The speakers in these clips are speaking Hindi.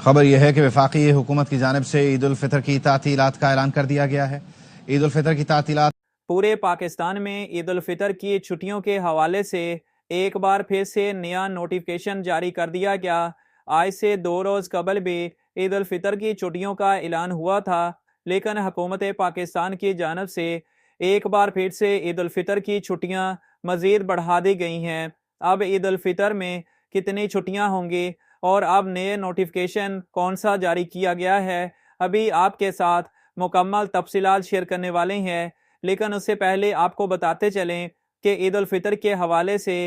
खबर यह है कि वफाकी हुकूमत की जानिब से ईद उल फितर की तातीलात का ऐलान कर दिया गया है। ईद उल फितर की तातीलात पूरे पाकिस्तान में ईद उल फितर की छुट्टियों के हवाले से एक बार फिर से नया नोटिफिकेशन जारी कर दिया गया। आज से 2 रोज़ कबल भी ईद उल फितर की छुट्टियों का ऐलान हुआ था, लेकिन हुकूमत पाकिस्तान की जानिब से एक बार फिर से ईद उल फितर की छुट्टियां मज़ीद बढ़ा दी गई हैं। अब ईद उल फितर में कितनी छुट्टियां होंगी और अब नए नोटिफिकेशन कौन सा जारी किया गया है, अभी आपके साथ मुकम्मल तफसीलात शेयर करने वाले हैं। लेकिन उससे पहले आपको बताते चलें कि ईद उल फितर के हवाले से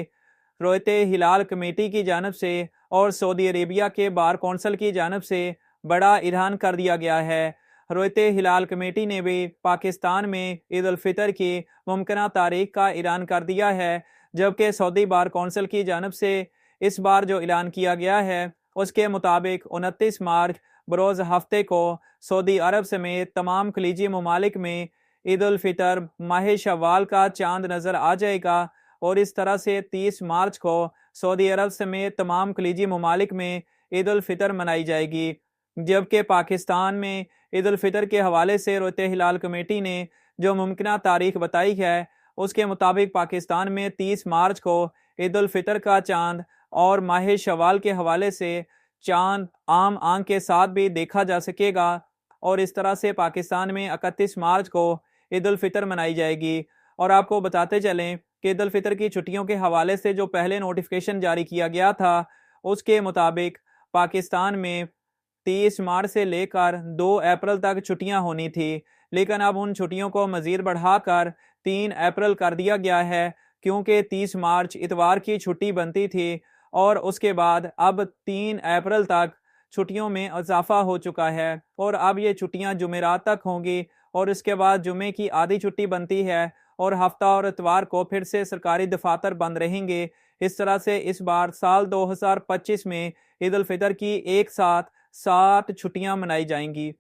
रोयत हिलाल कमेटी की जानब से और सऊदी अरेबिया के बार कौंसल की जानब से बड़ा ऐलान कर दिया गया है। रोयत हिलाल कमेटी ने भी पाकिस्तान में ईद उल फितर की मुमकिना तारीख का ऐलान कर दिया है, जबकि सऊदी बार कौंसल की जानब से इस बार जो ऐलान किया गया है उसके मुताबिक 29 मार्च बरोज़ हफ्ते को सऊदी अरब समेत तमाम खलीजी ममालिक में ईद उल फितर माह शव्वाल का चांद नज़र आ जाएगा और इस तरह से 30 मार्च को सऊदी अरब समेत तमाम खलीजी ममालिक में ईद उल फितर मनाई जाएगी। जबकि पाकिस्तान में ईद उल फितर के हवाले से रोयत हिलाल कमेटी ने जो मुमकिना तारीख बताई है उसके मुताबिक पाकिस्तान में 30 मार्च को ईद उल फितर का चांद और माह शव्वाल के हवाले से चांद आम आंख के साथ भी देखा जा सकेगा और इस तरह से पाकिस्तान में 31 मार्च को ईद उल फितर मनाई जाएगी। और आपको बताते चलें कि ईद उल फितर की छुट्टियों के हवाले से जो पहले नोटिफिकेशन जारी किया गया था उसके मुताबिक पाकिस्तान में 30 मार्च से लेकर 2 अप्रैल तक छुट्टियां होनी थी, लेकिन अब उन छुट्टियों को मजीद बढ़ाकर 3 अप्रैल कर दिया गया है, क्योंकि 30 मार्च इतवार की छुट्टी बनती थी और उसके बाद अब 3 अप्रैल तक छुट्टियों में इजाफा हो चुका है और अब ये छुट्टियां जुमेरात तक होंगी और इसके बाद जुमे की आधी छुट्टी बनती है और हफ्ता और इतवार को फिर से सरकारी दफातर बंद रहेंगे। इस तरह से इस बार साल 2025 में ईद उल फितर की एक साथ 7 छुट्टियां मनाई जाएंगी।